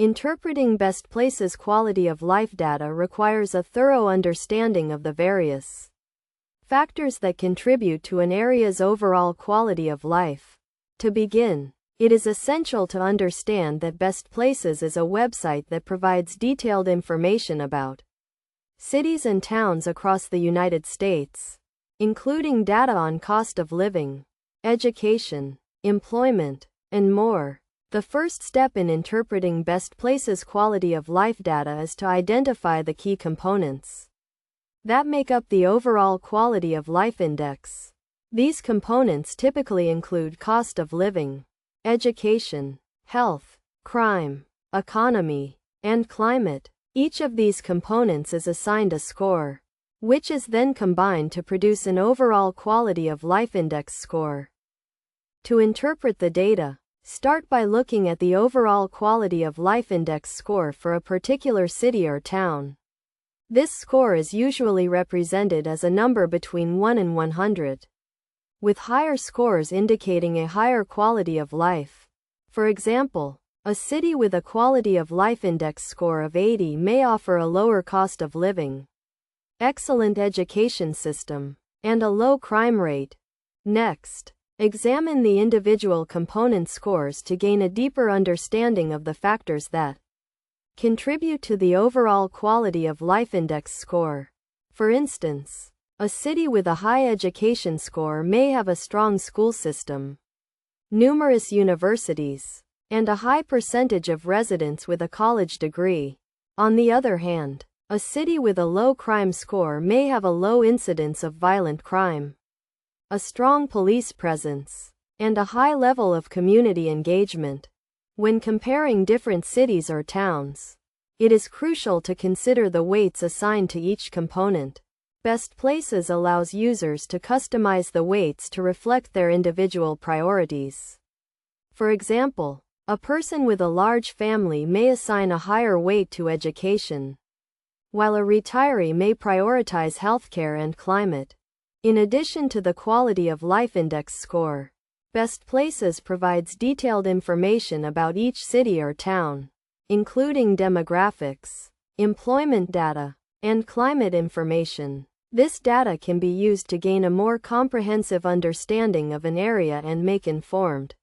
Interpreting BestPlaces quality of life data requires a thorough understanding of the various factors that contribute to an area's overall quality of life. To begin, it is essential to understand that BestPlaces is a website that provides detailed information about cities and towns across the United States, including data on cost of living, education, employment, and more. The first step in interpreting BestPlaces quality of life data is to identify the key components that make up the overall quality of life index. These components typically include cost of living, education, health, crime, economy, and climate. Each of these components is assigned a score, which is then combined to produce an overall quality of life index score. To interpret the data, start by looking at the overall quality of life index score for a particular city or town. This score is usually represented as a number between 1 and 100, with higher scores indicating a higher quality of life. For example, a city with a quality of life index score of 80 may offer a lower cost of living, excellent education system, and a low crime rate. Next, examine the individual component scores to gain a deeper understanding of the factors that contribute to the overall quality of life index score. For instance, a city with a high education score may have a strong school system, numerous universities, and a high percentage of residents with a college degree. On the other hand, a city with a low crime score may have a low incidence of violent crime, a strong police presence, and a high level of community engagement. When comparing different cities or towns, it is crucial to consider the weights assigned to each component. BestPlaces allows users to customize the weights to reflect their individual priorities. For example, a person with a large family may assign a higher weight to education, while a retiree may prioritize healthcare and climate. In addition to the quality of life index score, BestPlaces provides detailed information about each city or town, including demographics, employment data, and climate information. This data can be used to gain a more comprehensive understanding of an area and make informed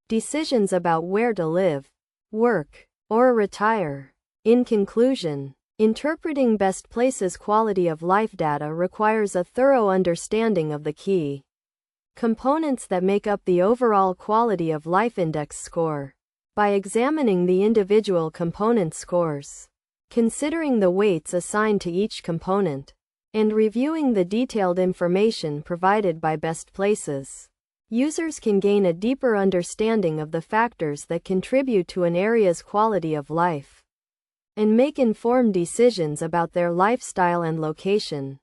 decisions about where to live, work, or retire. In conclusion, interpreting BestPlaces quality of life data requires a thorough understanding of the key components that make up the overall quality of life index score. By examining the individual component scores, considering the weights assigned to each component, and reviewing the detailed information provided by BestPlaces, users can gain a deeper understanding of the factors that contribute to an area's quality of life, and make informed decisions about their lifestyle and location.